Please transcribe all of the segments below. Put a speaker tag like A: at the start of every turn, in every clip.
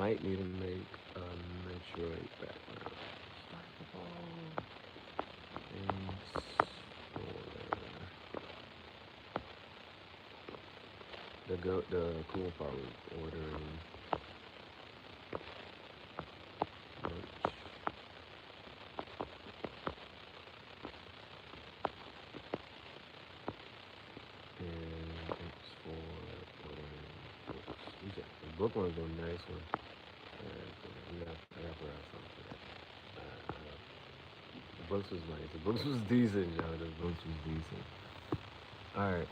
A: might need to make a Metroid background. Start the ball. Thanks for the cool part was ordering lunch. And thanks for ordering books. The book one's a nice one. I got to figure out something for that. The books was nice. The books was decent, y'all. The books was decent. All right.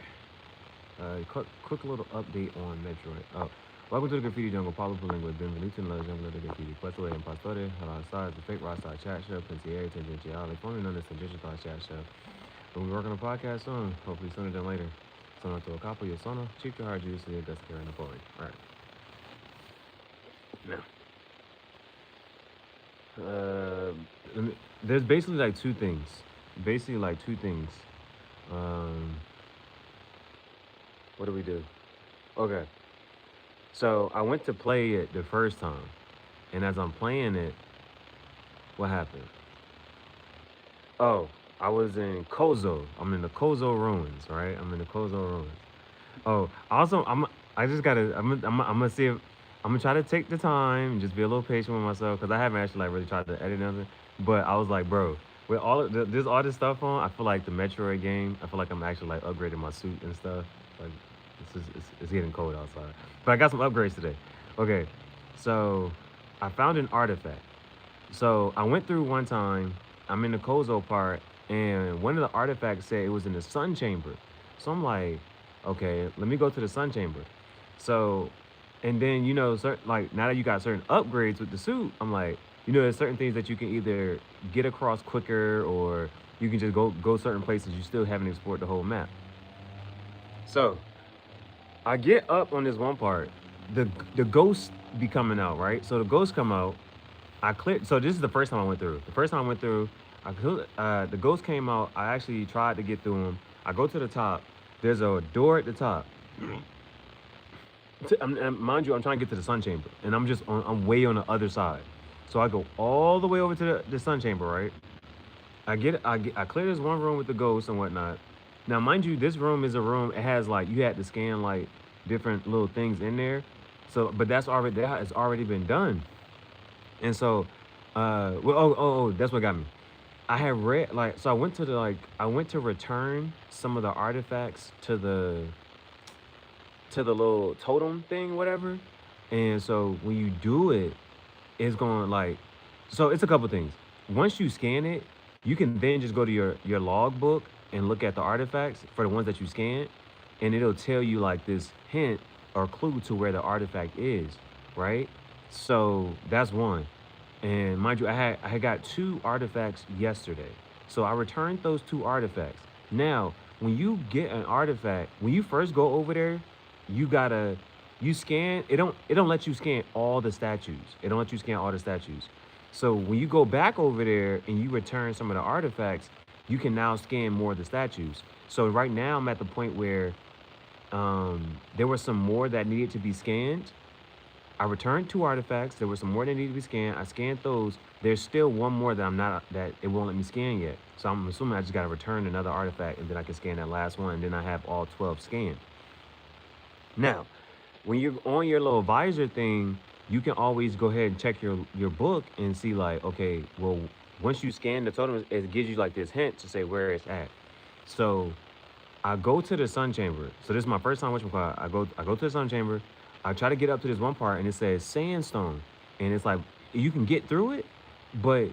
A: Quick little update on Metroid. Oh, welcome to the Graffiti Jungle. Paulo Pulingo, benvenuto nella giungla del graffiti. Questo è Impastore, Halasar, the fake Rockstar Chat Show, Pensieri, Tangentiale, formerly known as Tangential Chat Show. When we work on a podcast soon, hopefully sooner than later. Sono to a capo, io sono Chief Gihareh, Juicy, and Desicare Napoleon. All right. Now, there's basically like two things. Basically, like two things. Um, what do we do? Okay. So I went to play it the first time, and as I'm playing it, what happened? Oh, I was in Kozo. I'm in the Kozo ruins, right? I'm in the Kozo ruins. Oh, also, I just gotta. I'm gonna see if I'm gonna try to take the time and just be a little patient with myself because I haven't actually like really tried to edit nothing. But I was like, bro, with there's all this stuff on. I feel like the Metroid game. I feel like I'm actually like upgrading my suit and stuff. Like, it's getting cold outside. But I got some upgrades today. Okay, so I found an artifact. So I went through one time. I'm in the Kozo part, and one of the artifacts said it was in the sun chamber. So I'm like, okay, let me go to the sun chamber. So, and then like now that you got certain upgrades with the suit, I'm like, there's certain things that you can either get across quicker or you can just go certain places. You still haven't explored the whole map. So I get up on this one part. The ghosts be coming out, right? So the ghosts come out. I cleared. So this is the first time I went through. The first time I went through, the ghost came out. I actually tried to get through them. I go to the top. There's a door at the top. Mind you, I'm trying to get to the sun chamber, and I'm way on the other side. So I go all the way over to the sun chamber, right? I clear this one room with the ghost and whatnot. Now, mind you, this room is a room. It has like you had to scan like different little things in there. So, but that has already been done. And so, that's what got me. I had read like so I went to return some of the artifacts to the little totem thing, whatever. And so when you do it, it's going like so it's a couple things. Once you scan it, you can then just go to your log book and look at the artifacts for the ones that you scanned, and it'll tell you like this hint or clue to where the artifact is, right? So that's one. And mind you, I had got two artifacts yesterday. So I returned those two artifacts. Now, when you get an artifact, when you first go over there, you gotta you scan it don't let you scan all the statues. It don't let you scan all the statues. So when you go back over there and you return some of the artifacts, you can now scan more of the statues. So right now I'm at the point where there were some more that needed to be scanned. I returned two artifacts. There were some more that needed to be scanned. I scanned those. There's still one more that it won't let me scan yet. So I'm assuming I just gotta return another artifact and then I can scan that last one and then I have all 12 scanned. Now, when you're on your little visor thing, you can always go ahead and check your book and see like, okay, well, once you scan the totem, it gives you like this hint to say where it's at. So I go to the sun chamber. So this is my first time watching car. I go to the sun chamber. I try to get up to this one part and it says sandstone. And it's like you can get through it, but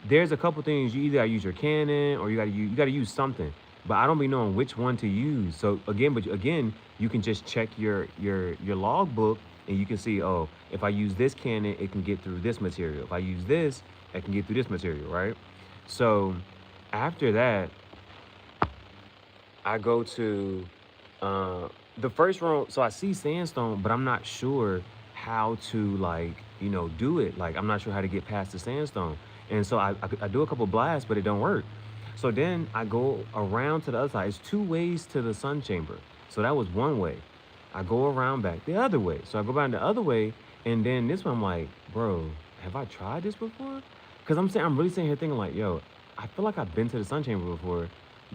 A: there's a couple things you either gotta use your cannon or you gotta use something. But I don't be knowing which one to use. So again, you can just check your log book and you can see, oh, if I use this cannon, it can get through this material. If I use this, I can get through this material, right? So after that, I go to the first room. So I see sandstone, but I'm not sure how to like, do it. Like I'm not sure how to get past the sandstone. And so I do a couple blasts, but it don't work. So then I go around to the other side. It's two ways to the sun chamber. So that was one way. I go around back the other way. So I go back the other way, And then this one, I'm like, bro, have I tried this before? Because I'm really sitting here thinking like, yo, I feel like I've been to the Sun Chamber before,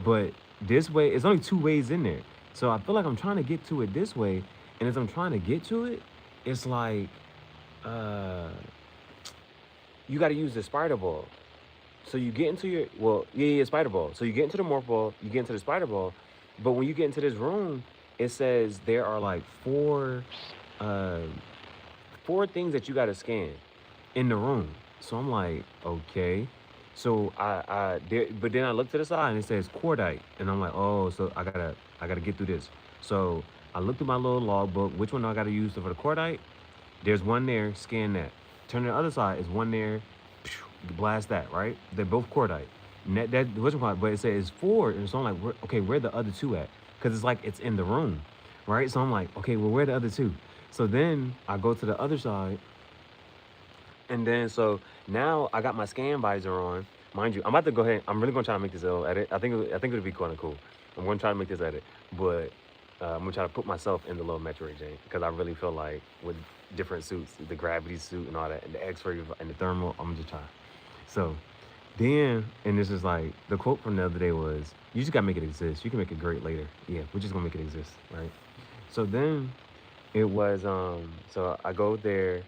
A: but this way, it's only two ways in there. So I feel like I'm trying to get to it this way, and as I'm trying to get to it, it's like, uh, you got to use the spider ball. So you get into your spider ball. So you get into the morph ball, you get into the spider ball, but when you get into this room, it says there are like uh, four things that you got to scan in the room. So I'm like, okay. So but then I look to the side and it says cordite, and I'm like, oh, so I gotta get through this. So I look through my little logbook. Which one I gotta use for the cordite? There's one there. Scan that. Turn to the other side. Is one there. Blast that. Right? They're both cordite. And that which one? But it says four, and so I'm like, okay, where the other two at? Because it's like it's in the room, right? So I'm like, okay, well, where the other two? So then I go to the other side, and then so now I got my scan visor on. Mind you, I'm about to go ahead. I'm really gonna try to make this little edit. I think it'll be kind of cool. I'm gonna try to make this edit, but I'm gonna try to put myself in the little Metroid jank because I really feel like with different suits, the gravity suit and all that, and the X-ray and the thermal, I'm just trying. So then, and this is like the quote from the other day was, "You just gotta make it exist. You can make it great later. Yeah, we're just gonna make it exist, right?" So then it was so I go there.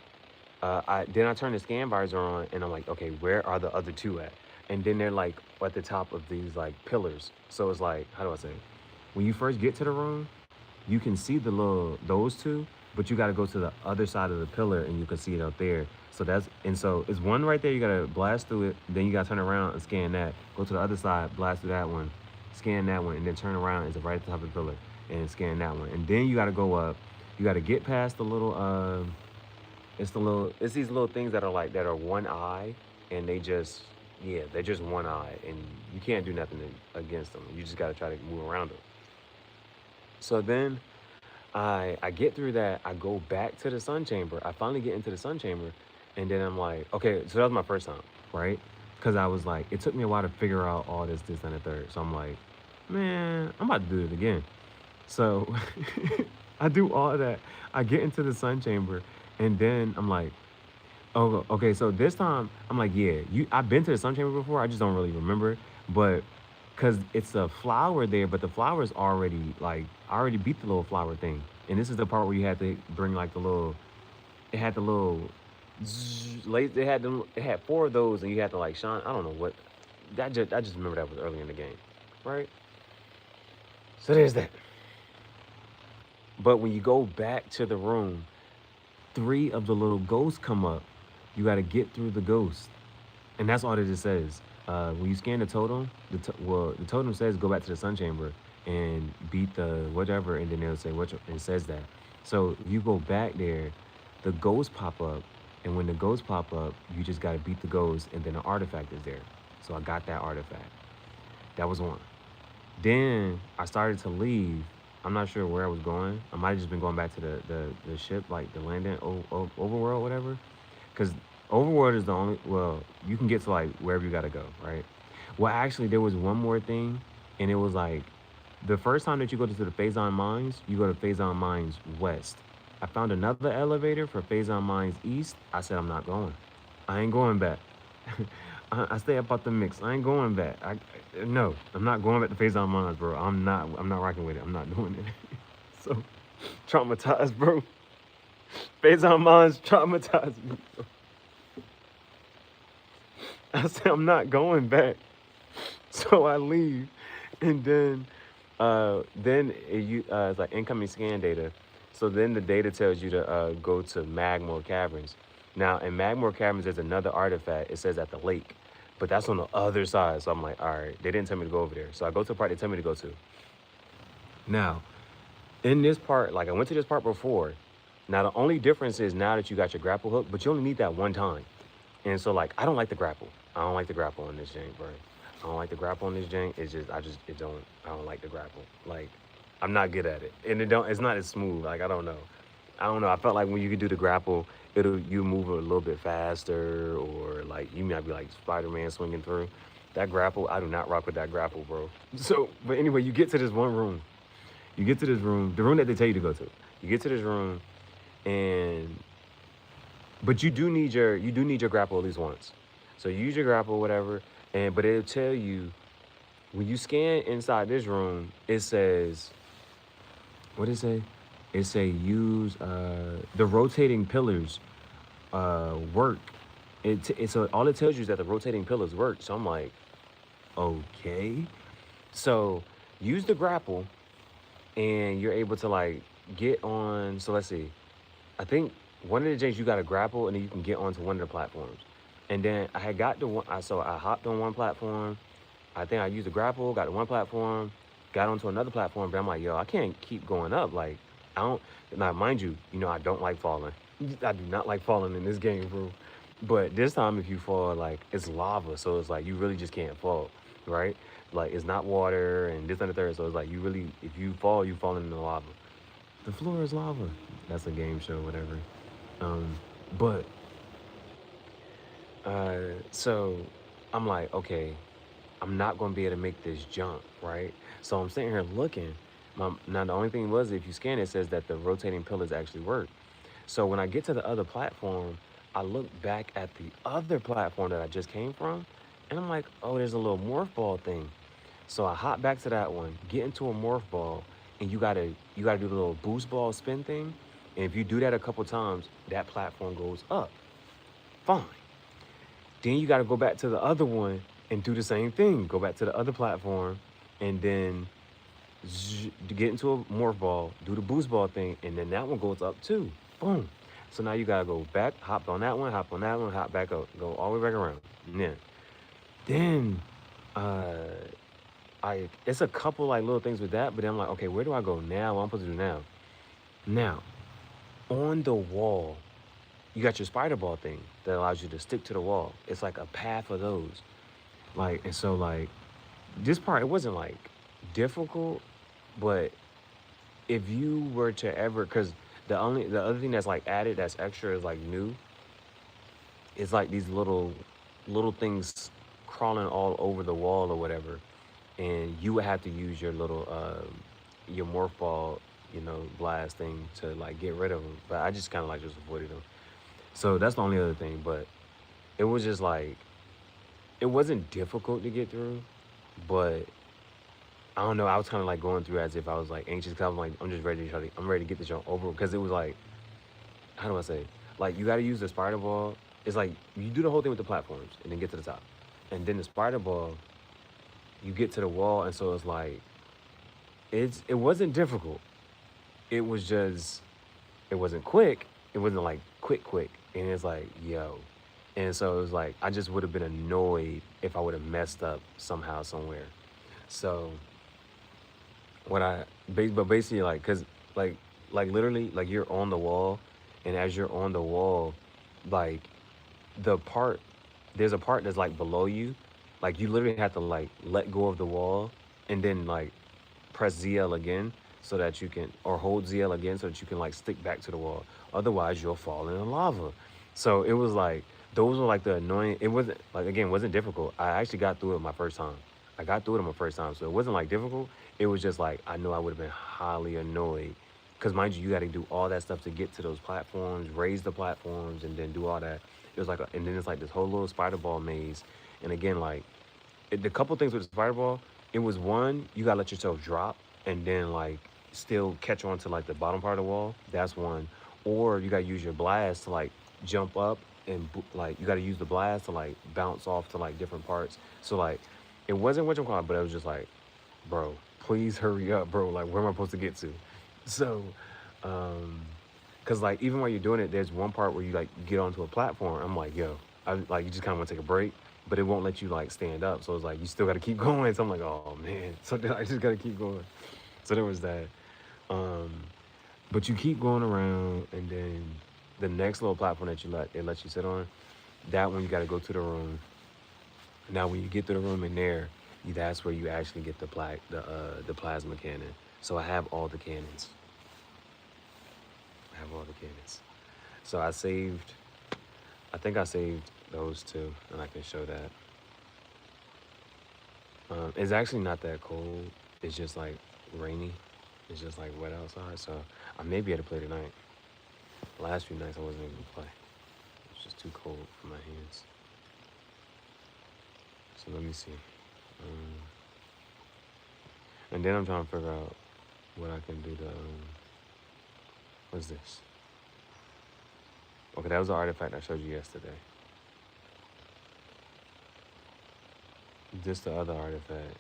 A: I turn the scan visor on, and I'm like, okay, where are the other two at? And then they're like at the top of these like pillars. So it's like, how do I say it? When you first get to the room, you can see those two, but you got to go to the other side of the pillar, and you can see it out there. So it's one right there. You gotta blast through it. Then you gotta turn around and scan that. Go to the other side, blast through that one, scan that one, and then turn around. It's right at the top of the pillar, and scan that one. And then you gotta go up. You gotta get past the little it's these little things that are one eye, and they're just one eye, and you can't do nothing against them. You just got to try to move around them. So then I get through that. I go back to the sun chamber. I finally get into the sun chamber, and then I'm like, okay, so that was my first time, right? Because I was like, it took me a while to figure out all this, and the third. So I'm like, man, I'm about to do it again. So I do all that. I get into the sun chamber, and then I'm like, oh, okay. So this time I'm like, yeah, I've been to the sun chamber before. I just don't really remember, but because it's a flower there, but the flower's already like I already beat the little flower thing, and this is the part where you had to bring like the little. It had the little. It had four of those, and you had to like shine. I don't know what. I just remember that was early in the game, right? So there's that. But when you go back to the room, three of the little ghosts come up. You got to get through the ghost, and that's all that it says. When you scan the totem, the totem says go back to the sun chamber and beat the whatever, and then they'll say what it says that. So if you go back there, the ghosts pop up, and when the ghosts pop up, you just got to beat the ghost, and then the artifact is there. So I got that artifact. That was one. Then I started to leave. I'm not sure where I was going. I might have just been going back to the ship, like the landing overworld, whatever. Because overworld is the only, well, you can get to like wherever you got to go, right? Well, actually, there was one more thing, and it was like the first time that you go to the Phazon Mines, you go to Phazon Mines West. I found another elevator for Phazon Mines East. I said, I'm not going. I ain't going back. I stay up out the mix. I ain't going back. No, I'm not going back to Phazon Mines, bro. I'm not rocking with it. I'm not doing it. So traumatized, bro. Phazon Mines traumatized me, bro. I said I'm not going back. So I leave, and then it's like incoming scan data. So then the data tells you to go to Magmore Caverns. Now in Magmore Caverns, there's another artifact. It says at the lake, but that's on the other side. So I'm like, all right, they didn't tell me to go over there. So I go to the part they tell me to go to. Now, in this part, like I went to this part before. Now the only difference is now that you got your grapple hook, but you only need that one time. And so like I don't like the grapple. I don't like the grapple on this jank, bro. I don't like the grapple on this jank. I don't like the grapple. Like I'm not good at it, and it's not as smooth. Like I don't know. I felt like when you could do the grapple, you move a little bit faster, or like you might be like Spider-Man swinging through. That grapple, I do not rock with that grapple, bro. So, but anyway, you get to this one room. You get to this room, the room that they tell you to go to. You get to this room, and But you do need your grapple at least once. So you use your grapple, whatever, and but it'll tell you when you scan inside this room, it says what did it say? It say use the rotating pillars work. So all it tells you is that the rotating pillars work. So I'm like, okay. So use the grapple and you're able to like get on. So let's see. I think one of the J's you got to grapple and then you can get onto one of the platforms. And then I had got to one. So I hopped on one platform. I think I used the grapple, got to one platform, got onto another platform. But I'm like, yo, I can't keep going up. Like I don't. Now, mind you, I don't like falling. I do not like falling in this game, bro. But this time, if you fall, like it's lava, so it's like you really just can't fall, right? Like it's not water and this and the third. So it's like you really, if you fall, you fall in the lava. The floor is lava. That's a game show, whatever. Um, but so I'm like, okay, I'm not gonna be able to make this jump, right? So I'm sitting here looking. Now the only thing was, if you scan it, it says that the rotating pillars actually work. So when I get to the other platform, I look back at the other platform that I just came from, and I'm like, oh, there's a little morph ball thing. So I hop back to that one, get into a morph ball, and you gotta do the little boost ball spin thing. And if you do that a couple times, that platform goes up. Fine. Then you gotta go back to the other one and do the same thing. Go back to the other platform, and then to get into a morph ball, do the boost ball thing, and then that one goes up too. Boom. So now you gotta go back, hop on that one, hop on that one, hop back up, go all the way back around. Yeah. Then uh I it's a couple like little things with that, but then I'm like, okay, where do I go now? What I'm supposed to do now? Now, on the wall, you got your spider ball thing that allows you to stick to the wall. It's like a path of those. Like, and so like this part, it wasn't like difficult, but if you were to ever, because the other thing that's like added that's extra is like new, it's like these little things crawling all over the wall or whatever, and you would have to use your morph ball, blast thing to like get rid of them. But I just kind of like just avoided them. So that's the only other thing. But it was just like it wasn't difficult to get through, but I don't know. I was kind of like going through as if I was like anxious because I'm like I'm just ready to I'm ready to get this show over because it was like how do I say, like you got to use the spider ball. It's like you do the whole thing with the platforms and then get to the top, and then the spider ball you get to the wall, and so it's like it wasn't difficult. It was just it wasn't quick. It wasn't like quick, and it's like yo, and so it was like I just would have been annoyed if I would have messed up somehow somewhere. So but basically like like literally like you're on the wall, and as you're on the wall, like the part there's a part that's like below you, like you literally have to like let go of the wall and then like press ZL again so that you can or hold ZL again so that you can like stick back to the wall. Otherwise you'll fall in the lava. So it was like those were like the annoying. It wasn't like again it wasn't difficult. I actually got through it my first time. I got through it my first time, so it wasn't like difficult. It was just like I know I would have been highly annoyed because mind you, you got to do all that stuff to get to those platforms, raise the platforms, and then do all that. It was like, and then it's like this whole little spider ball maze. And again, like the couple things with the spider ball, it was one you gotta let yourself drop and then like still catch on to like the bottom part of the wall. That's one. Or you gotta use your blast to like jump up and like you gotta use the blast to like bounce off to like different parts. So like it wasn't what you call it, but it was just like, bro, please hurry up, bro. Like where am I supposed to get to? So, cause like even while you're doing it, there's one part where you like get onto a platform. I'm like, yo, I like you just kind of want to take a break, but it won't let you like stand up. So it's like you still got to keep going. So I'm like, oh man. So then I just got to keep going. So there was that. Um, but you keep going around, and then the next little platform that it lets you sit on, that one you got to go to the room. Now when you get to the room in there, that's where you actually get the plasma cannon. So I have all the cannons. I have all the cannons. So I think I saved those two, and I can show that. It's actually not that cold. It's just like rainy. It's just like wet outside. So I may be able to play tonight. Last few nights I wasn't able to play. It's just too cold for my hands. So let me see. And then I'm trying to figure out what I can do to, what's this? Okay, that was the artifact I showed you yesterday. This the other artifact.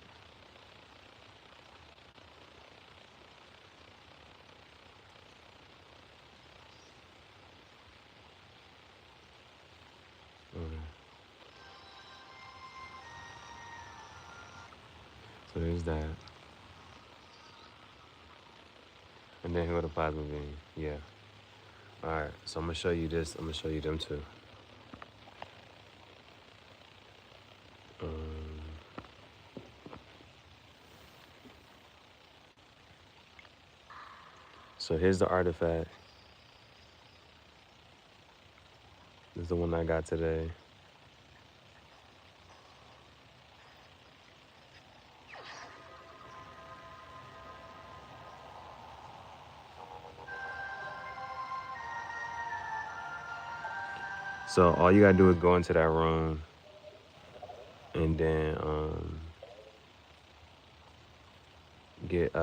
A: Okay. So there's that. And then here go the plasma beam. Yeah. Alright, so I'm gonna show you this. I'm gonna show you them too. So here's the artifact. This is the one I got today. So all you gotta do is go into that room and then get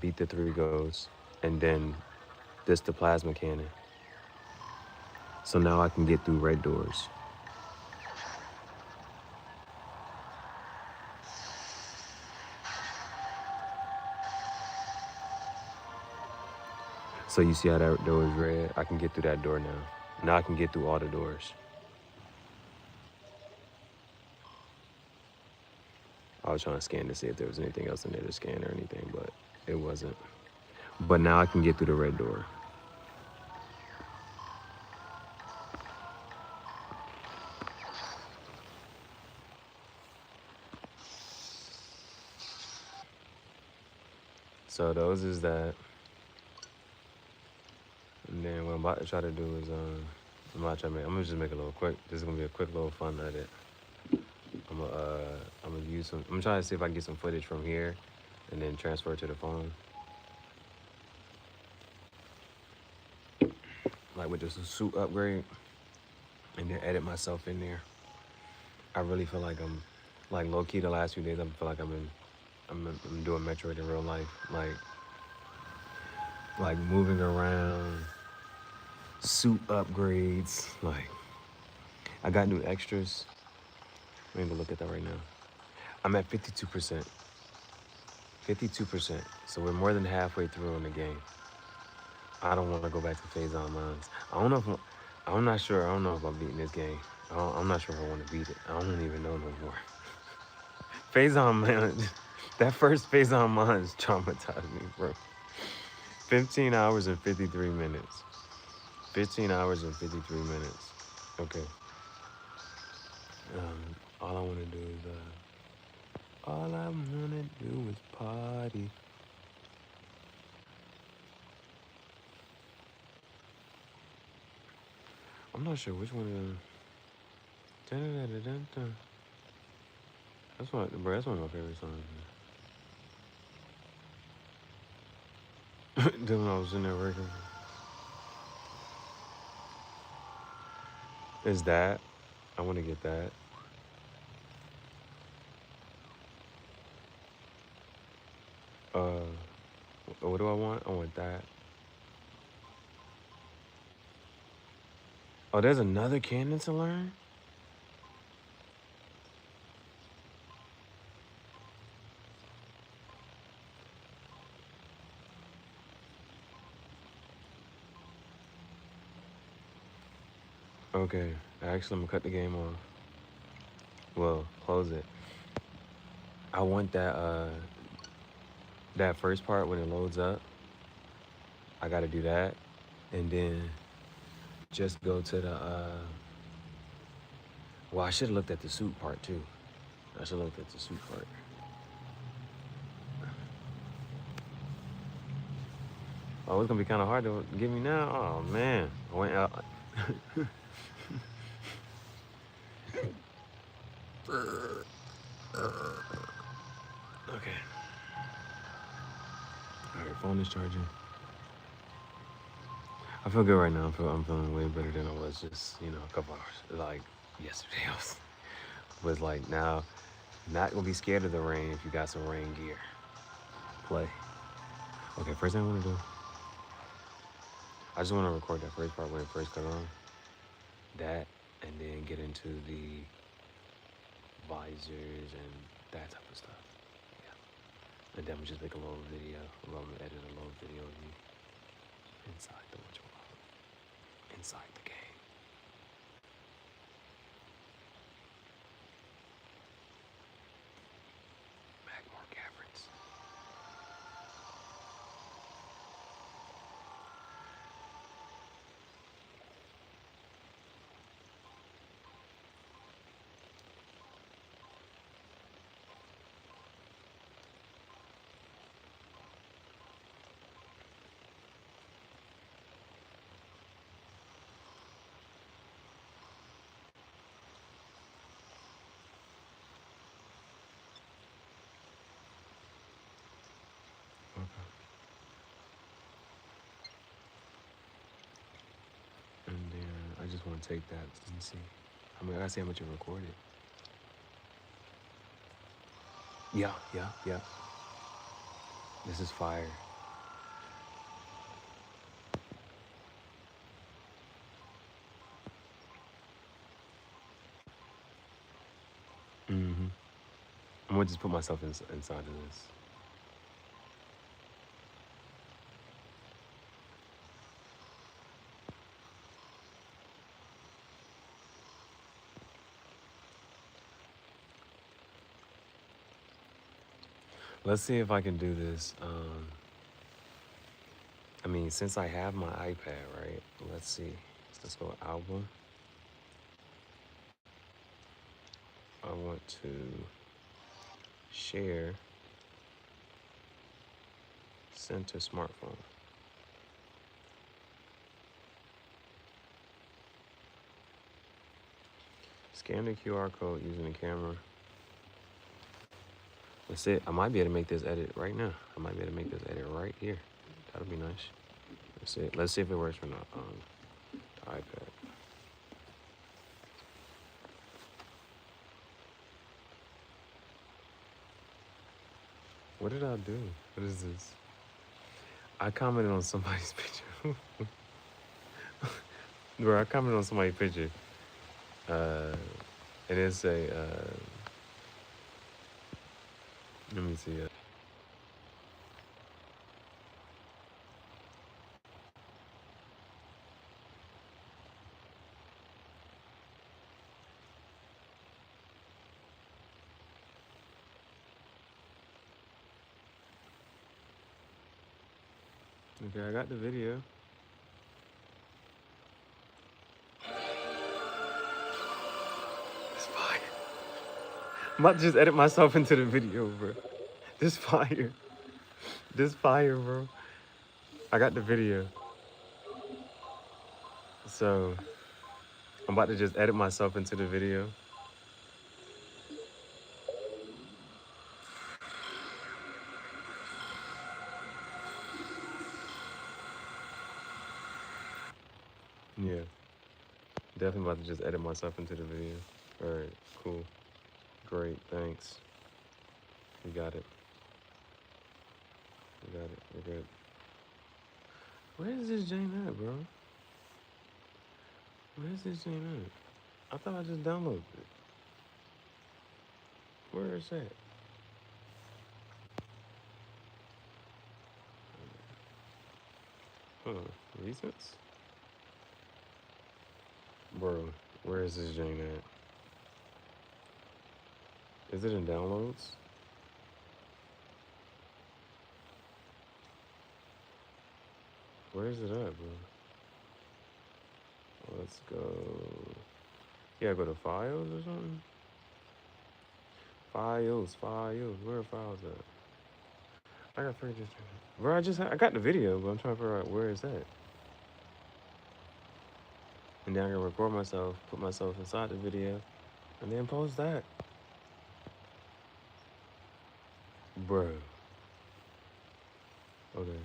A: beat the 3 ghosts, and then this the plasma cannon. So now I can get through red doors. So you see how that door is red? I can get through that door now. Now I can get through all the doors. I was trying to scan to see if there was anything else in there to scan or anything, but it wasn't. But now I can get through the red door. So those is that. And then what I'm about to try to do is I'm gonna just make a little quick. This is gonna be a quick little fun edit. I'm gonna use some. I'm trying to see if I can get some footage from here, and then transfer it to the phone. Like with just a suit upgrade, and then edit myself in there. I really feel like I'm, like low key the last few days. I feel like I'm doing Metroid in real life, like moving around, suit upgrades. Like I got new extras. I'm gonna look at that right now. I'm at 52%. 52%. So we're more than halfway through in the game. I don't want to go back to Phase on Mines. I'm not sure. I don't know if I'm beating this game. I'm not sure if I want to beat it. I don't even know no more. Phase on Mines. That first Phase on Mines traumatized me, bro. 15 hours and 53 minutes. 15 hours and 53 minutes. Okay. All I want to do is, all I want to do is party. I'm not sure which one of them. That's one, bro, that's one of my favorite songs. Then when I was in there working. Is that? I want to get that. What do I want? I want that. Oh, there's another cannon to learn? Okay, actually, I'm gonna cut the game off. Well, close it. I want that first part when it loads up. I gotta do that, and then just go to the. Well, I should have looked at the suit part too. I should have looked at the suit part. Oh, it's gonna be kind of hard to get me now. Oh man, I went out. Okay. All right, phone is charging. I feel good right now. I'm feeling way better than I was just, a couple hours, like yesterday. Was like now, not gonna be scared of the rain if you got some rain gear. Play. Okay, first thing I wanna do, I just wanna record that first part when it first cut on. That, and then get into the visors and that type of stuff. Yeah. And then we just make a little video. I'm gonna edit a little video of me inside the inside the game. Magmore Caverns. Okay. And then I just want to take that and see. I gotta see how much it recorded. Yeah, yeah, yeah. This is fire. Mm-hmm. I'm gonna just put myself inside of this. Let's see if I can do this. I mean, since I have my iPad, right? Let's see. Let's go album. I want to share, send to smartphone. Scan the QR code using the camera. That's it. I might be able to make this edit right now. I might be able to make this edit right here. That'll be nice. That's it. Let's see if it works or not on the iPad. What did I do? What is this? I commented on somebody's picture. Bro, I commented on somebody's picture. And it's a, let me see. Okay, I got the video. It's fire. I'm about to just edit myself into the video, bro. This fire. This fire, bro. I got the video. So, I'm about to just edit myself into the video. Yeah. Definitely about to just edit myself into the video. All right, cool. Great, thanks. We got it. We got it. We're good. Where is this Jane at, bro? Where is this Jane at? I thought I just downloaded it. Where is that? Huh, recents? Bro, where is this Jane at? Is it in downloads? Where is it at, bro? Let's go. Yeah, go to files or something? Files. Where are files at? I got figure this. Bro, I got the video, but I'm trying to figure out where it's at. And then I can record myself, put myself inside the video, and then post that. Bro. Okay.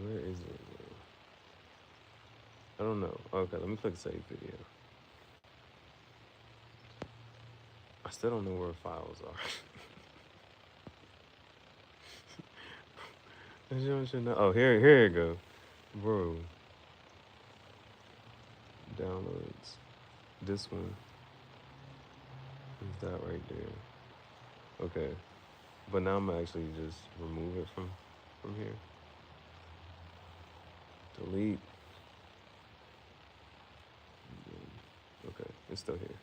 A: Where is it? I don't know. Okay, let me click save video. I still don't know where files are. You should know. Oh, here it go. Bro. Downloads. This one. Is that right there? Okay. But now I'm gonna actually just remove it from here. Delete. Okay, it's still here.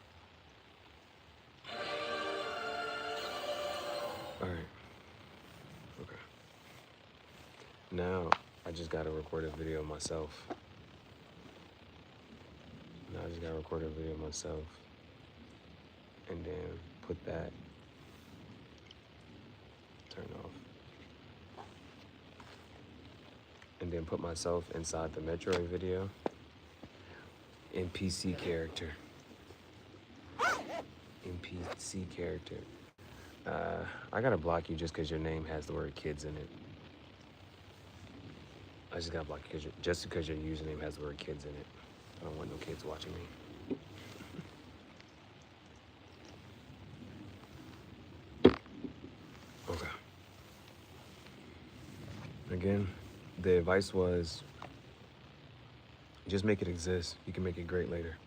A: Alright. Okay. Now I just gotta record a video myself. And then put that, turn off. And then put myself inside the Metroid video. NPC character. I gotta block you just because your name has the word kids in it. I just gotta block you just because your username has the word kids in it. I don't want no kids watching me. Okay. Again, the advice was just make it exist. You can make it great later.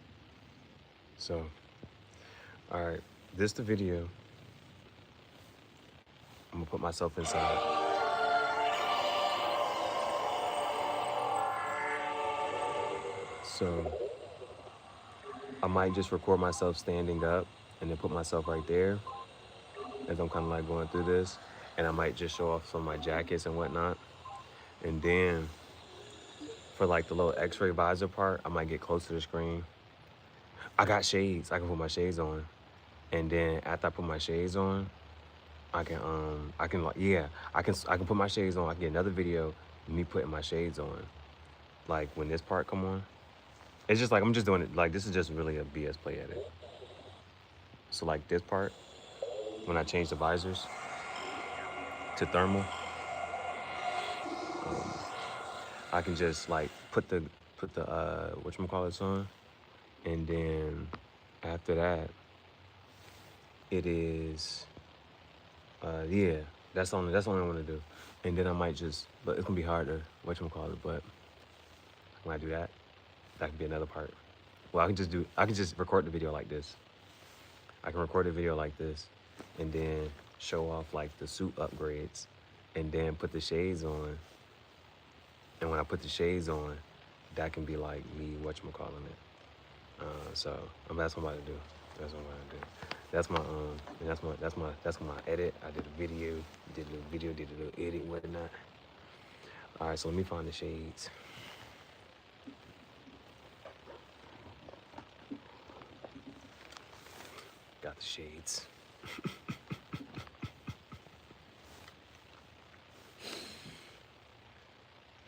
A: So, all right, this the video. I'm gonna put myself inside. So, I might just record myself standing up and then put myself right there as I'm kind of like going through this. And I might just show off some of my jackets and whatnot. And then for like the little x-ray visor part, I might get close to the screen. I got shades. I can put my shades on. And then after I put my shades on, I can put my shades on. I can get another video of me putting my shades on. Like when this part come on. It's just like I'm just doing it like this is just really a BS play edit. So like this part, when I change the visors to thermal, I can just like put the whatchamacallit on, and then after that it is yeah, that's the only I want to do. And then I might just, but it's gonna be hard to whatchamacallit, but when I do that, that could be another part. Well, I can just record the video like this. I can record a video like this and then show off like the suit upgrades and then put the shades on. And when I put the shades on, that can be like me whatchamacallit it. So that's what I'm about to do. That's my edit. I did a video, did a little edit, whatnot. All right, so let me find the shades. Got the shades.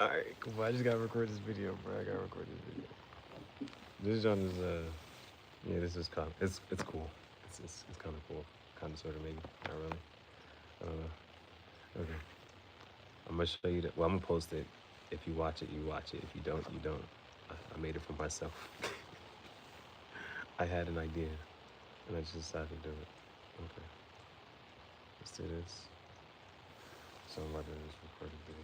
A: All right, cool. I just gotta record this video, bro. This John is yeah, this is kind of, it's cool. It's kind of cool, kind of sort of maybe, not really. I don't know. Okay, I'm gonna show you that. Well, I'm gonna post it. If you watch it, you watch it. If you don't, you don't. I made it for myself. I had an idea, and I just decided to do it. Okay, let's do this. So I'm about to just record a video.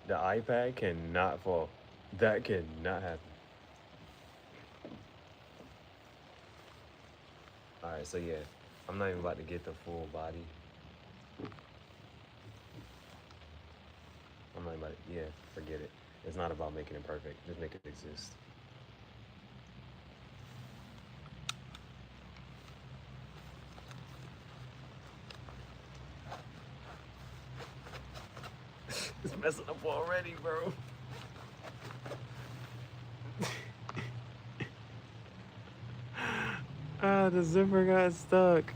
A: The iPad cannot fall. That cannot happen. All right, so yeah, I'm not even about to get the full body. I'm not about to, yeah, forget it. It's not about making it perfect. Just make it exist. It's messing up already, bro. Ah, the zipper got stuck.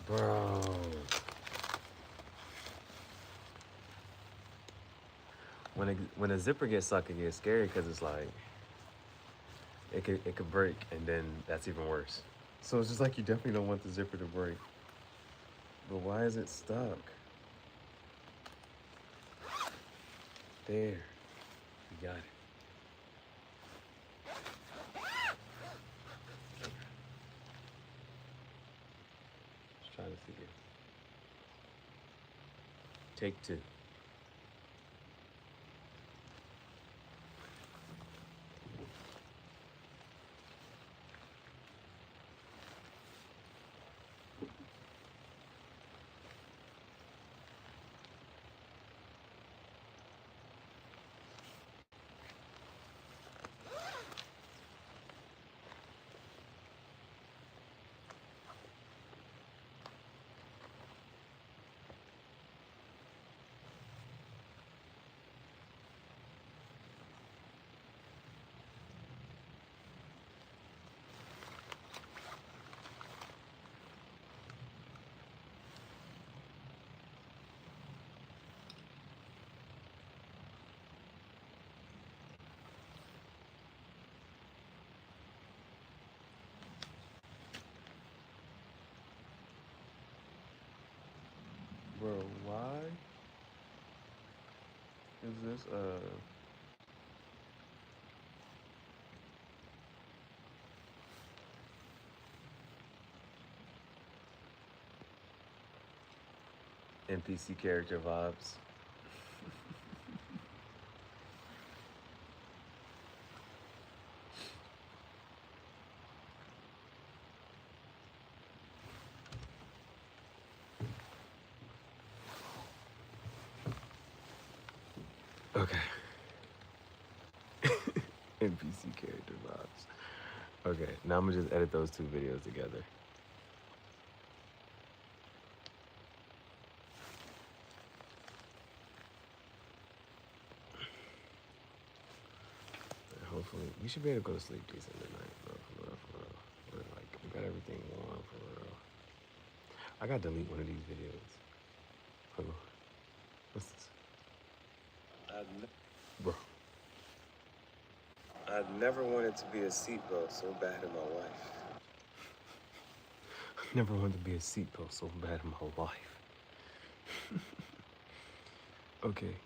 A: Bro. When a zipper gets stuck, it gets scary because it's like it could break, and then that's even worse. So it's just like you definitely don't want the zipper to break. But why is it stuck? There, you got it. Just trying to figure. Take two. Bro, why is this NPC character vibes? Okay. NPC character vibes. Okay, now I'm gonna just edit those two videos together. And hopefully, we should be able to go to sleep decent tonight, bro. For real, for real. We're like, we got everything on for real. I gotta delete one of these videos. Oh, what's this? Bro. I've never wanted to be a seatbelt so bad in my life. Never wanted to be a seatbelt so bad in my life. Okay.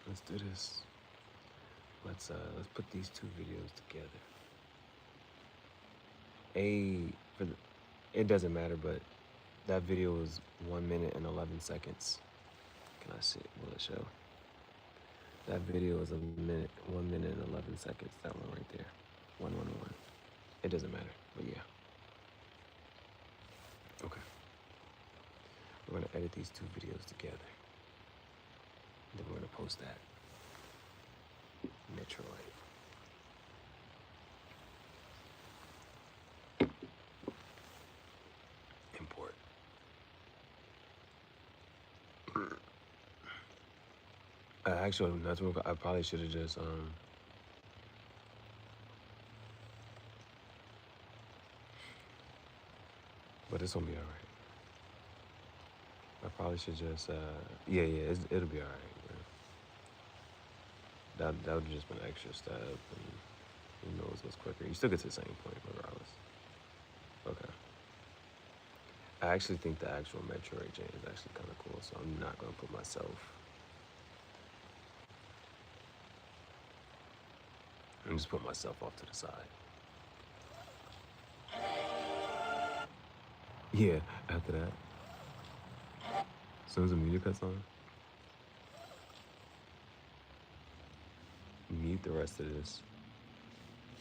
A: Let's do this. Let's put these two videos together. It doesn't matter, but that video was 1 minute and 11 seconds. Can I see it? Will it show? That video is 1 minute and 11 seconds. That one right there. 111. It doesn't matter, but yeah. Okay. We're gonna edit these two videos together. Then we're gonna post that. Metroid. Import. Actually, that's what I probably should have just but this gonna be alright. I probably should just yeah, it'll be alright. That would have just been an extra step, and who knows what's quicker. You still get to the same point regardless. Okay. I actually think the actual Metroid game is actually kind of cool, so I'm not gonna put myself. I'm just put myself off to the side. Yeah, after that, as soon as the music cuts on, mute the rest of this.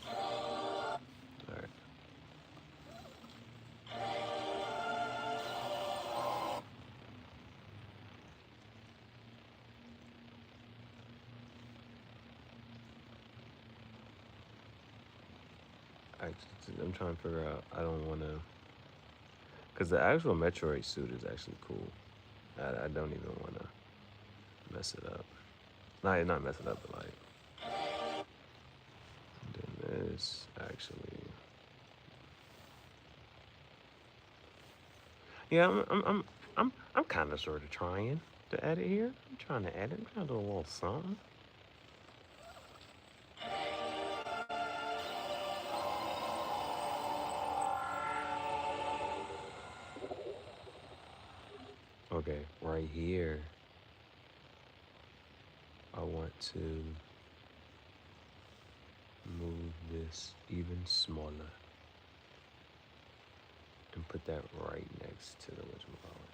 A: All right. I'm trying to figure out. I don't want to, because the actual Metroid suit is actually cool. I don't even want to mess it up. Not mess it up, but like. Then this actually. Yeah, I'm kind of sort of trying to edit here. I'm trying to edit. I'm trying to do a little something. Okay, right here. I want to move this even smaller and put that right next to the whatchamacallit.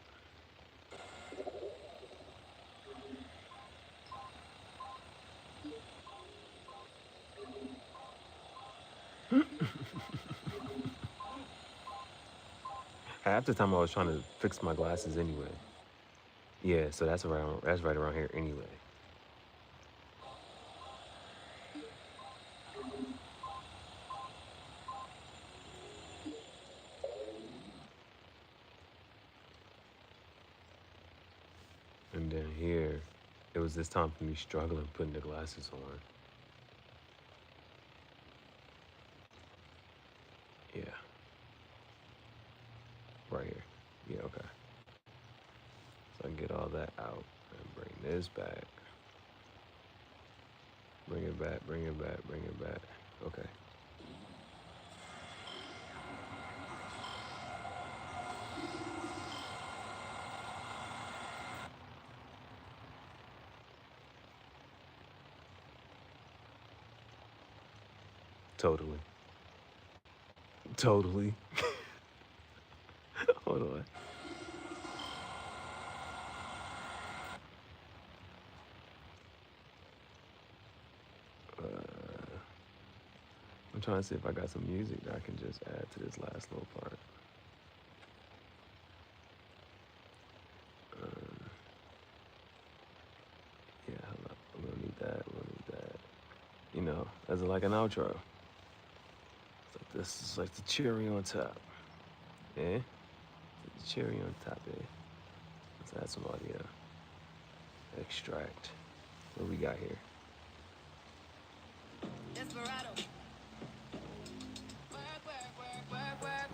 A: Half the time I was trying to fix my glasses anyway. Yeah, so that's right around here anyway. And then here, it was this time for me struggling putting the glasses on. Yeah. Right here. Yeah, okay. So I can get all that out and bring this back. Bring it back, bring it back, bring it back. Okay. Totally. Totally. Hold on. I'm trying to see if I got some music that I can just add to this last little part. Yeah, hold up. We're gonna need that. We're gonna need that. You know, as like an outro. It's like this is like the cherry on top. Eh? The cherry on top, eh? Let's add some audio. Extract. What we got here?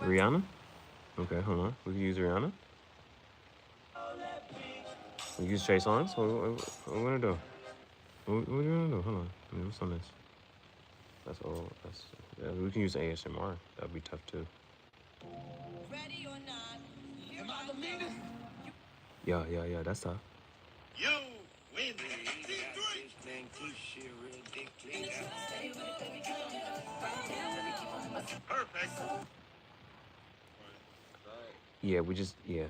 A: Rihanna? Okay, hold on. We can use Rihanna. We can use Trey songs. What we gonna do? What are you gonna do? Hold on. What's on this? That's all. That's yeah. We can use ASMR. That'd be tough too. Ready or not? Am I the meanest? Yeah. That's tough.
B: You win. Perfect.
A: Yeah, yeah.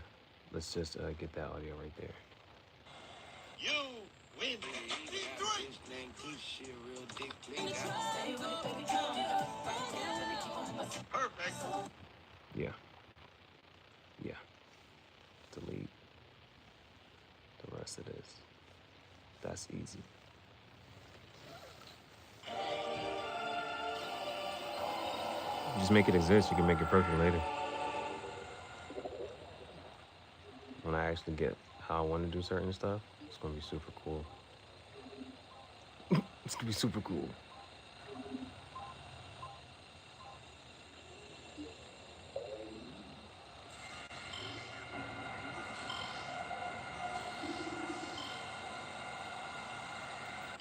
A: Let's just get that audio right there.
B: You win. Perfect.
A: Yeah. Delete the rest of this. That's easy. Just make it exist. You can make it perfect later. When I actually get how I want to do certain stuff, it's gonna be super cool. It's gonna be super cool.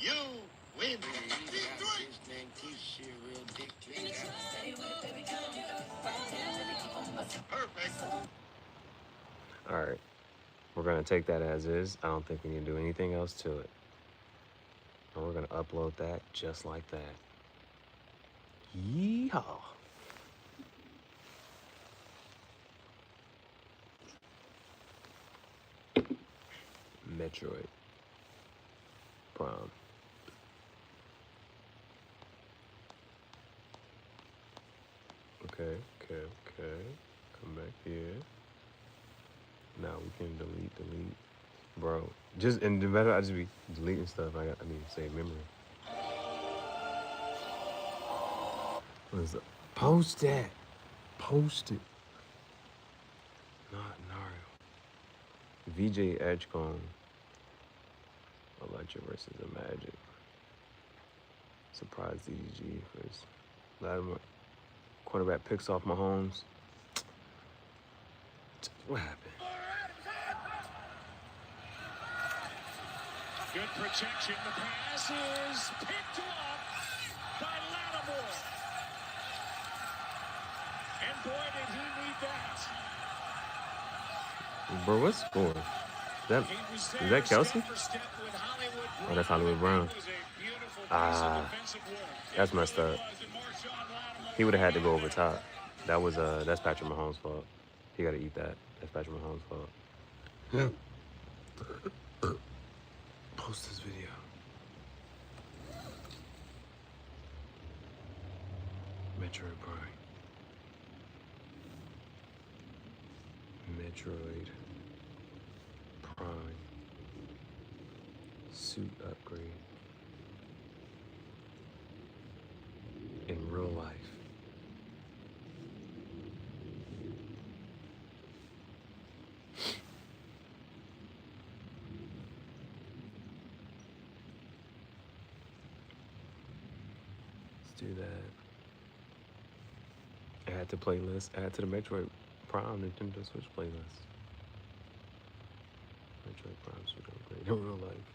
B: You win. Perfect.
A: All right. We're going to take that as is. I don't think we need to do anything else to it. And we're going to upload that just like that. Yeehaw. Metroid Prime. Okay. Come back here. Now we can delete. Bro, just, and the matter, I just be deleting stuff. I mean, save memory. What is it? Post that. Post it. Not Nario. VJ Edgecombe. Electra versus the Magic. Surprise DDG first. Latimer quarterback picks off Mahomes. What happened?
C: Good protection. The pass is picked off by Lattimore. And boy, did he need that.
A: Bro, what's score? Is that Kelsey? Oh, that's Hollywood Brown. That's messed up. He would have had to go over top. That's Patrick Mahomes' fault. He got to eat that. That's Patrick Mahomes' fault. Post this video. Metroid Prime. Metroid Prime. Suit upgrade. In real life. Let's do that. Add to playlist. Add to the Metroid Prime Nintendo Switch playlist. Metroid Prime Suit upgrade in real life.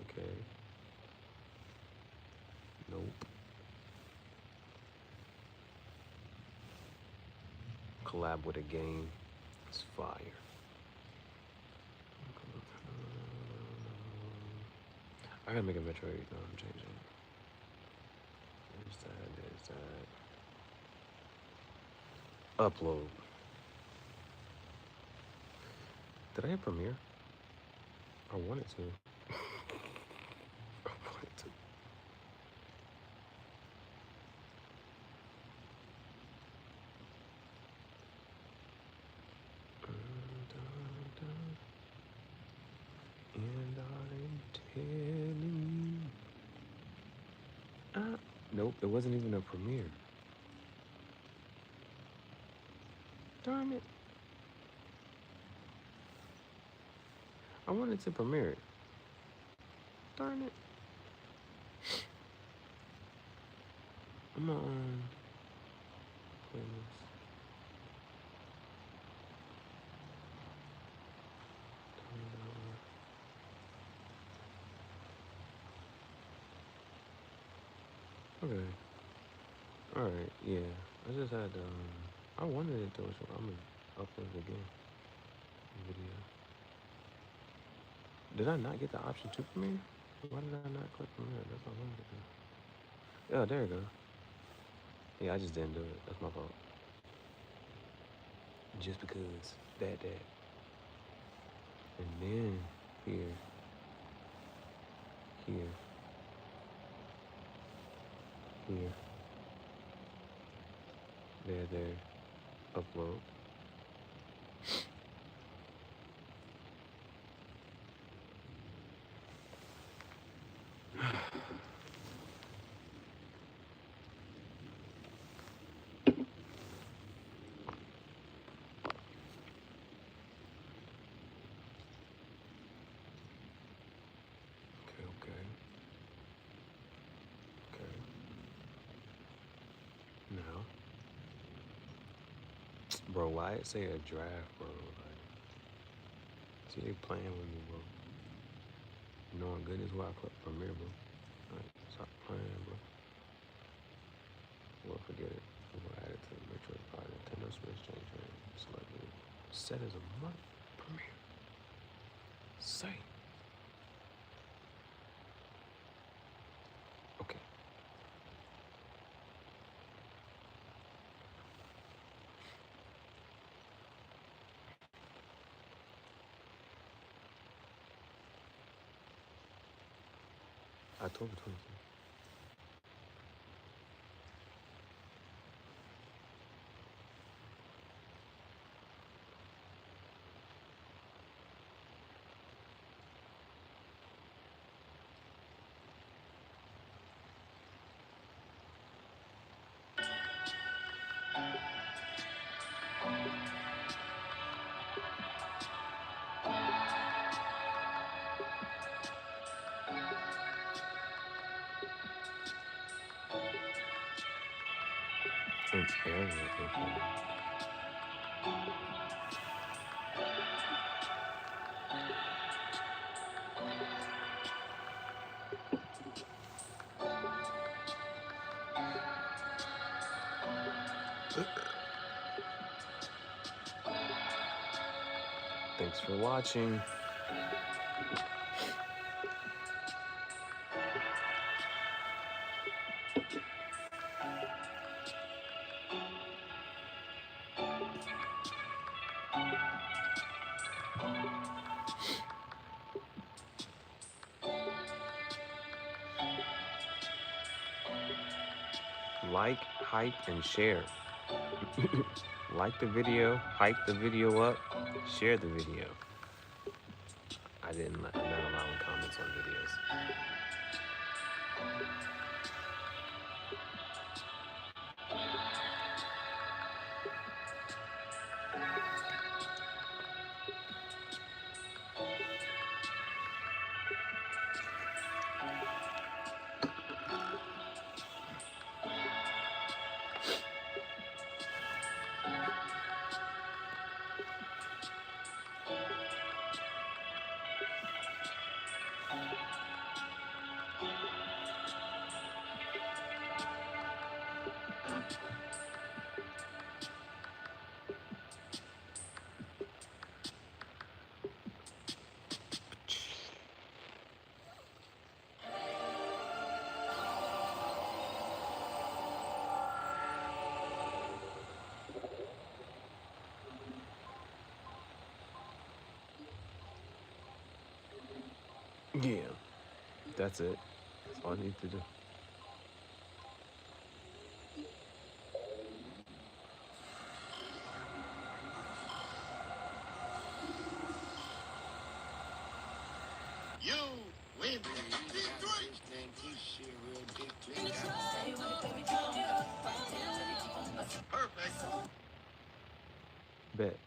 A: Okay. Nope. Collab with a game. It's fire. I gotta make a Metroid. No, I'm changing. There's that. Upload. Did I hit Premiere? I wanted to. And I'm telling you. Nope, it wasn't even a premiere. Darn it. I wanted to premiere it. Darn it. I'm on playlist. Okay. Alright, yeah. I just had I wanted it to, so I'm gonna upload it again. Video. Did I not get the option to premiere? Why did I not click premiere? That's what I wanted to do. Oh, there you go. Yeah, I just didn't do it. That's my fault. Just because. That. And then here. There. Upload. Okay. Now. Bro, why it say a draft, bro? Like, see, they playing with me, bro. Knowing goodness why I click premiere, bro. Like, stop playing, bro. Well, forget it. We'll add it to the Metroid Prime Nintendo Switch change. Select it. Set as a month premiere. Say. Okay. October 22nd. An area, okay. Thanks for watching. Like, hype, and share. Like the video, hype the video up, share the video. I'm not allowing comments on videos. Yeah, that's it. That's all I need to do.
B: You win. Perfect.
A: Bet.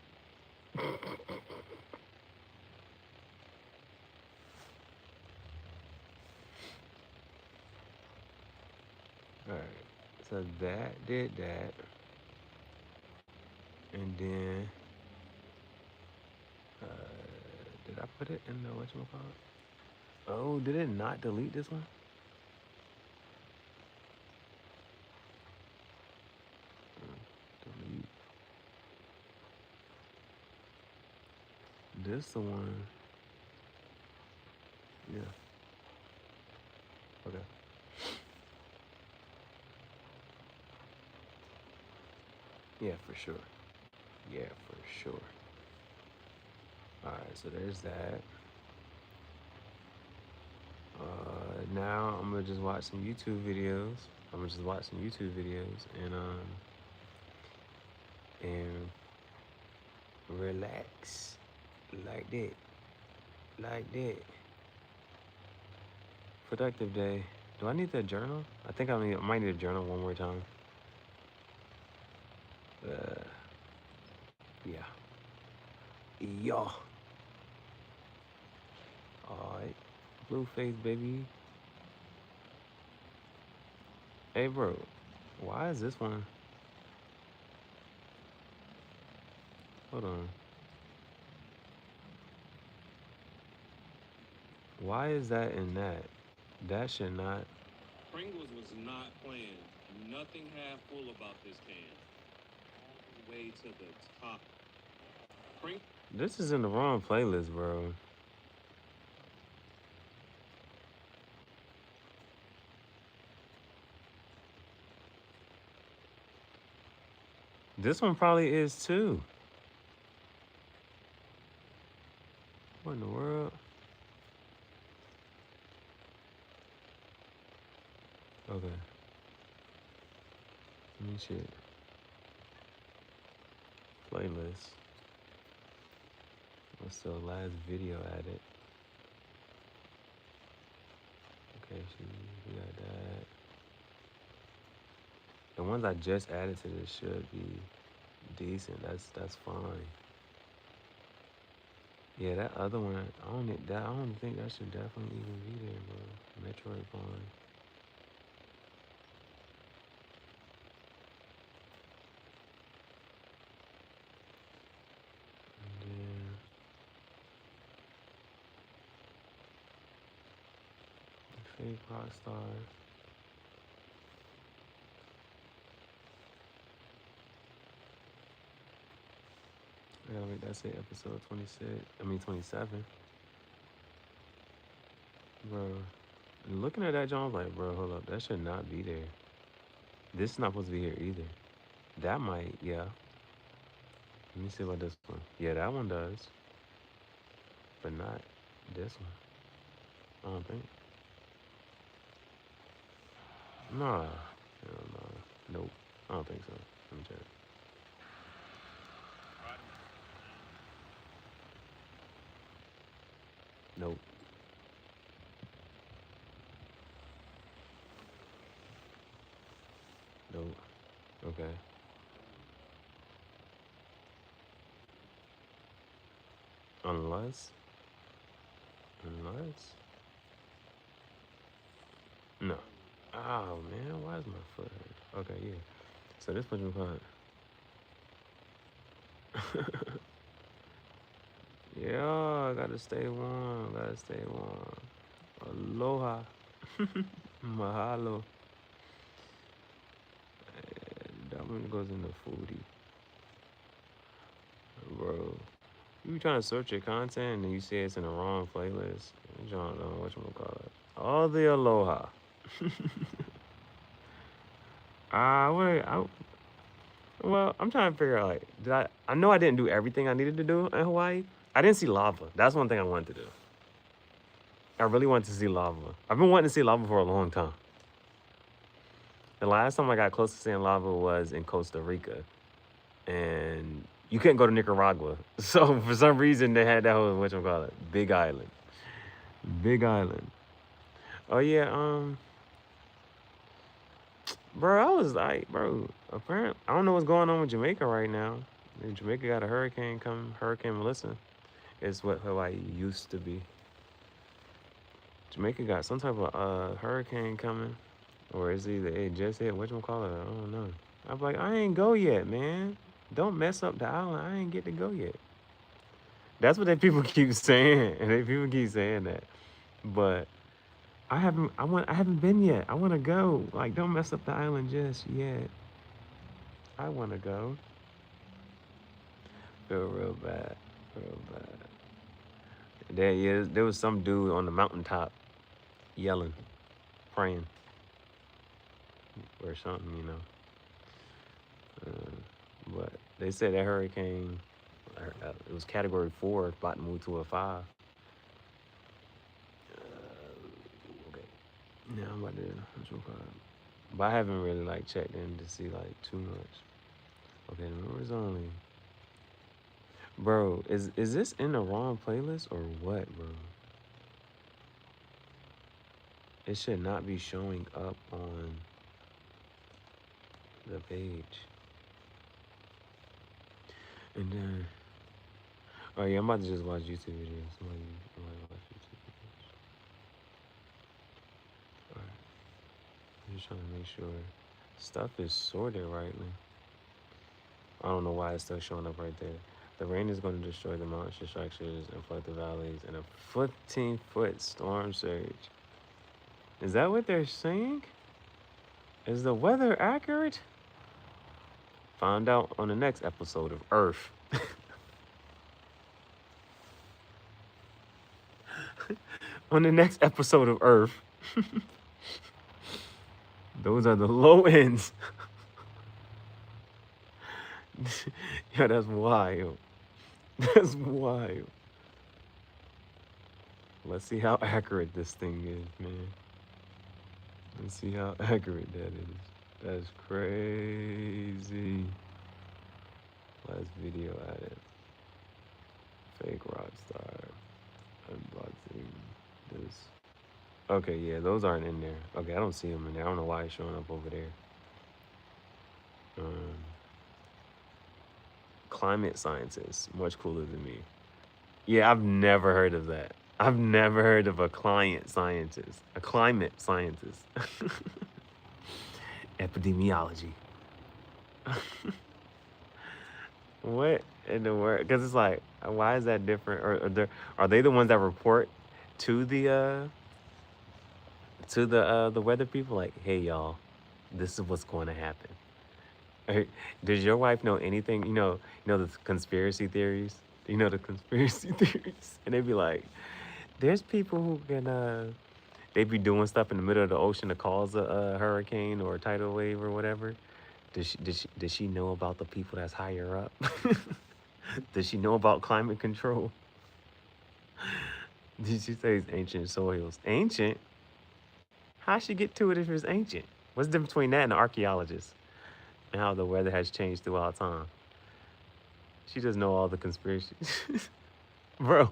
A: Alright, so that did that. And then, did I put it in the whatchamacallit? Oh, did it not delete this one? Delete. This the one. Yeah. Okay. Yeah, for sure. Yeah, for sure. Alright, so there's that. Now I'm gonna just watch some YouTube videos. And relax. Like that. Like that. Productive day. Do I need that journal? I think I might need a journal one more time. Yeah. Yeah. Alright. Blue face, baby. Hey, bro. Why is this one? Hold on. Why is that in that? That should not.
D: Pringles was not planned. Nothing half full about this can. All the way to the top. Spring.
A: This is in the wrong playlist, bro. This one probably is too. What in the world? Okay. Let me shit. Playlist. What's the last video added? Okay, we got that. The ones I just added to this should be decent. That's fine. Yeah, that other one, I don't think that should definitely even be there, bro. Metroid Prime. And then Fake Rockstar. I gotta make that say episode 26. I mean 27. Bro. Looking at that John, like, bro, hold up. That should not be there. This is not supposed to be here either. That might, yeah. Let me see about this one. Yeah, that one does. But not this one. I don't think. Nah. Hell no. Nope. I don't think so. Let me check. Nope. Nope. Okay. Unless. No. Oh man, why is my foot hurt? Okay, yeah. So this what you call it. Yeah, gotta stay warm. Gotta stay warm. Aloha. Mahalo. That one goes in the foodie. Bro. You be trying to search your content and you say it's in the wrong playlist. John, whatchamacallit. All the aloha. Well, I'm trying to figure out, like, I know I didn't do everything I needed to do in Hawaii. I didn't see lava. That's one thing I wanted to do. I really wanted to see lava. I've been wanting to see lava for a long time. The last time I got close to seeing lava was in Costa Rica. And you couldn't go to Nicaragua. So for some reason they had that whole, whatchamacallit, Big Island. Big Island. Oh yeah, bro, I was like, bro, apparently, I don't know what's going on with Jamaica right now. Jamaica got a hurricane coming, Hurricane Melissa. It's what Hawaii used to be. Jamaica got some type of hurricane coming. Or is either it just hit, whatchamacallit, I don't know. I'm like, I ain't go yet, man. Don't mess up the island. I ain't get to go yet. That's what they people keep saying. And they people keep saying that. But I haven't been yet. I wanna go. Like, don't mess up the island just yet. I wanna go. Feel real bad. Real bad. There was some dude on the mountaintop yelling, praying. Or something, you know. But they said that hurricane, it was category 4, about to move to a 5. Okay. Now I'm about to, but I haven't really like checked in to see like too much. Okay, the members only. Bro, is this in the wrong playlist or what, bro? It should not be showing up on the page. And then, oh yeah, I'm about to just watch YouTube videos. Somebody watch YouTube videos. Alright. I'm just trying to make sure stuff is sorted rightly. I don't know why it's still showing up right there. The rain is going to destroy the mountain structures and flood the valleys in a 15-foot storm surge. Is that what they're saying? Is the weather accurate? Find out on the next episode of Earth. On the next episode of Earth, those are the low ends. Yo, that's wild. That's wild. Let's see how accurate this thing is, man. Let's see how accurate that is. That's crazy. Last video added. Fake rockstar. Unboxing this. Okay, yeah, those aren't in there. Okay, I don't see them in there. I don't know why it's showing up over there. Um, Climate scientists, much cooler than me. Yeah, I've never heard of that. I've never heard of a client scientist, a climate scientist. Epidemiology. What in the world? Because it's like, why is that different? Are they the ones that report to the weather people? Like, hey y'all, this is what's going to happen. Does your wife know anything? You know the conspiracy theories. You know the conspiracy theories, and they be like, there's people who can they be doing stuff in the middle of the ocean to cause a hurricane or a tidal wave or whatever. Does she know about the people that's higher up? Does she know about climate control? Did she say it's ancient soils? Ancient? How she get to it if it's ancient? What's the difference between that and an archaeologist? And how the weather has changed throughout time? She doesn't know all the conspiracies. Bro.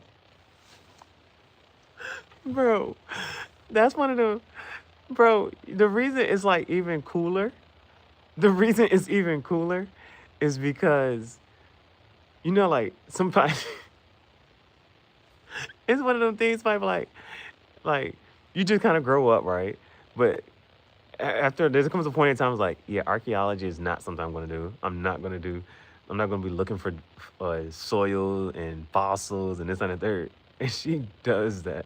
A: Bro. That's one of the... Bro, the reason it's like even cooler... The reason it's even cooler is because, like, somebody... It's one of them things, like, you just kind of grow up, right? But after there comes a point in time, it's like, yeah, archaeology is not something I'm going to do. I'm not going to be looking for soil and fossils and this and the third. And she does that.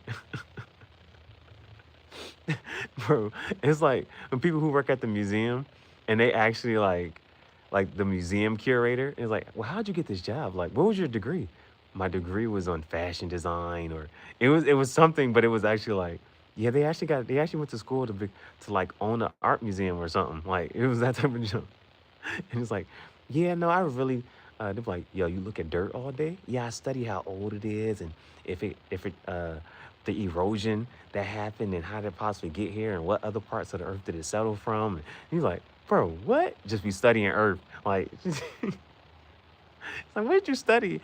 A: Bro, it's like when people who work at the museum and they actually like the museum curator is like, well, how'd you get this job? Like, what was your degree? My degree was on fashion design, or it was something, but it was actually like, yeah, they actually went to school to like own an art museum or something. Like it was that type of job. And it's like, yeah, no, I really they're like, yo, you look at dirt all day? Yeah, I study how old it is and if it the erosion that happened and how did it possibly get here and what other parts of the earth did it settle from? And he's like, bro, what? Just be studying earth. Like it's like, what did you study?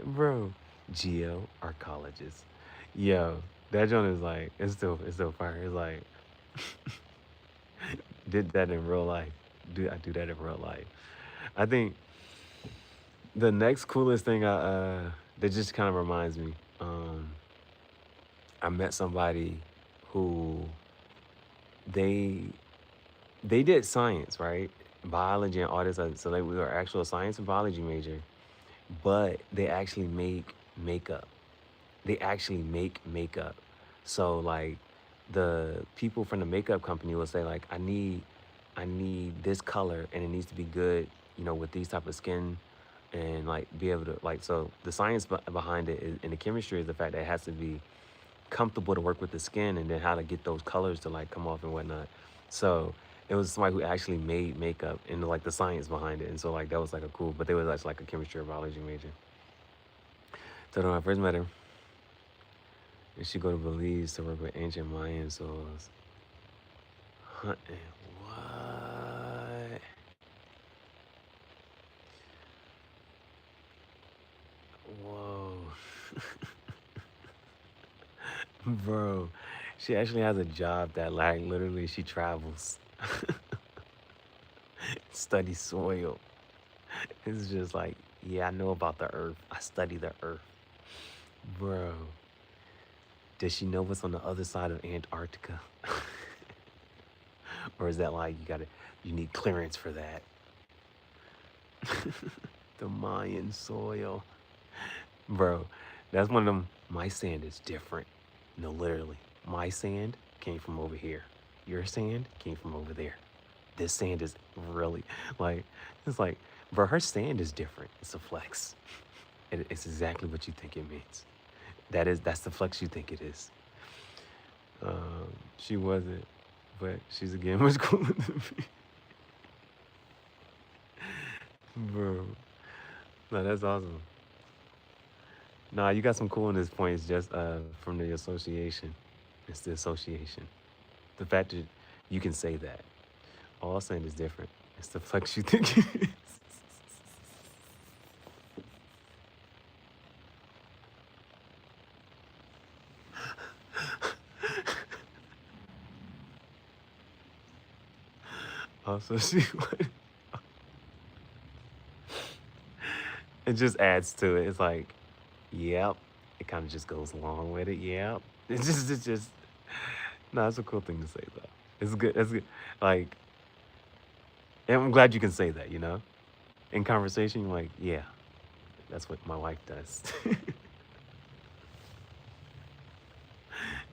A: Bro, geoarchaeologist. Yo, that joint is like, it's still fire. It's like did that in real life. I do that in real life. I think the next coolest thing that just kind of reminds me, I met somebody who they they did science, right? Biology and all this other, so they were actual science and biology major, but they actually make makeup. They actually make makeup. So like the people from the makeup company will say like, I need this color and it needs to be good, with these type of skin and like be able to like, so the science behind it is, and the chemistry is the fact that it has to be comfortable to work with the skin and then how to get those colors to like come off and whatnot. So it was somebody who actually made makeup and like the science behind it. And so like that was like a cool, but they was actually like a chemistry or biology major. So when I first met her, and she go to Belize to work with ancient Mayan soils. Hunting. What? Whoa. Bro, she actually has a job that like literally she travels. Study soil. It's just like, yeah, I know about the earth. I study the earth. Bro, does she know what's on the other side of Antarctica? Or is that like you need clearance for that? The Mayan soil. Bro, that's one of them. My sand is different. No, literally. My sand came from over here. Your sand came from over there. This sand is really like, it's like, bro, her sand is different. It's a flex. It's exactly what you think it means. That's the flex you think it is. She wasn't, but she's again much cooler than me. Bro. No, that's awesome. Nah, you got some coolness points just from the association. It's the association. The fact that you can say that. All I'm saying is different. It's the flex you think it is. Also, it just adds to it. It's like, yep. It kind of just goes along with it. Yep. It's just. No, it's a cool thing to say though. It's good. It's good. Like, and I'm glad you can say that. In conversation, you're like, yeah, that's what my wife does.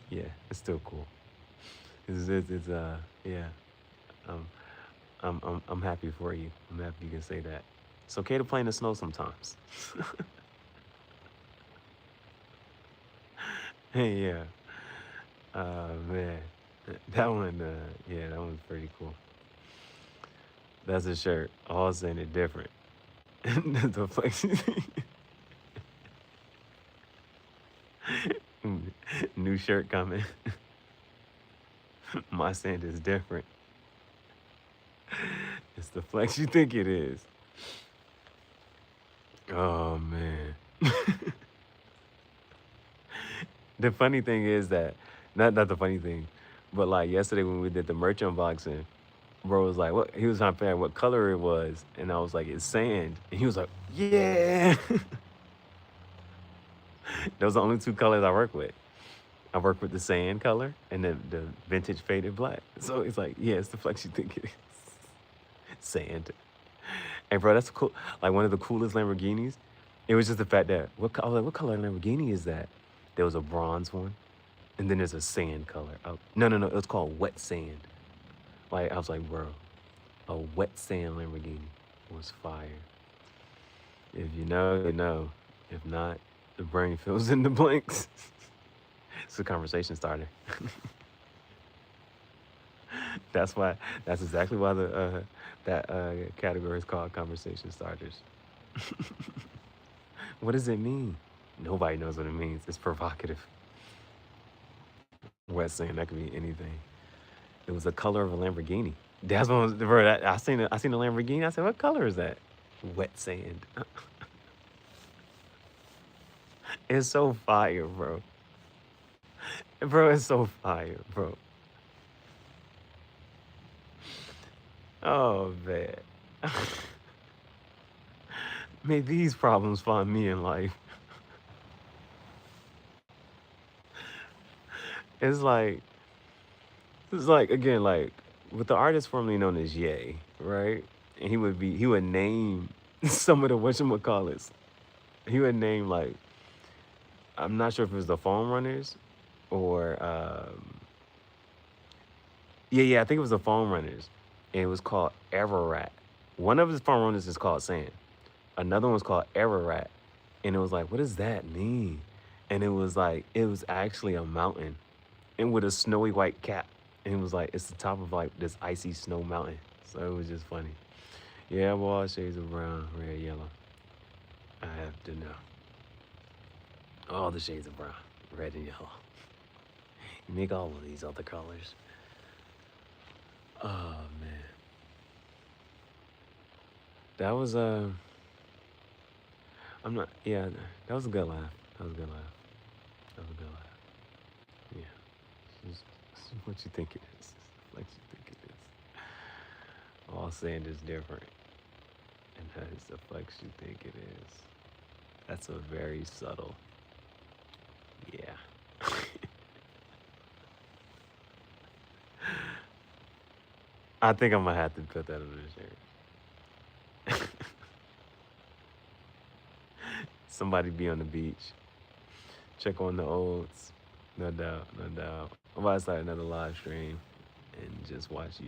A: Yeah, it's still cool. Yeah. Um, I'm happy for you. I'm happy you can say that. It's okay to play in the snow sometimes. Hey, yeah. Man, that one, yeah, that one's pretty cool. That's a shirt. All saying it different. The flex. New shirt coming. My sand is different. It's the flex you think it is. Oh man. The funny thing is that not the funny thing, but like yesterday when we did the merch unboxing, bro was like, what he was trying to figure out what color it was, and I was like, it's sand. And he was like, yeah. Those are the only two colors I work with. I work with the sand color and then the vintage faded black. So it's like, yeah, it's the flex you think it is. Sand. Hey, bro, that's cool. Like one of the coolest Lamborghinis. It was just the fact that I was like, what color Lamborghini is that? There was a bronze one, and then there's a sand color. No, it was called wet sand. Like I was like, bro, a wet sand Lamborghini was fire. If you know, you know. If not, the brain fills in the blanks. It's a conversation starter. That's why. That's exactly why that category is called conversation starters. What does it mean? Nobody knows what it means. It's provocative. Wet sand, that could be anything. It was the color of a Lamborghini. That's what bro. I seen the Lamborghini. I said, what color is that? Wet sand. It's so fire, bro. Bro, it's so fire, bro. Oh man. May these problems find me in life. It's like again, like with the artist formerly known as Ye, right? And he would name some of the whatchamacallits. He would name like I'm not sure if it was the foam runners or yeah, I think it was the foam runners. And it was called Everrat. One of his foam runners is called Sand. Another one's called Everrat. And it was like, what does that mean? And it was like, it was actually a mountain and with a snowy white cap. And it was like, it's the top of like this icy snow mountain. So it was just funny. Yeah, well, all shades of brown, red, yellow. I have to know. All the shades of brown, red and yellow. You make all of these other colors. Oh man. That was I'm not yeah, that was a good laugh. That was a good laugh. That was a good laugh. Yeah. This is what you think it is. Like you think it is. All sand is different. And that is the flex you think it is. That's a very subtle. Yeah. I think I'm gonna have to put that on the shirt. Somebody be on the beach. Check on the olds. No doubt, no doubt. I'm about to start another live stream and just watch you.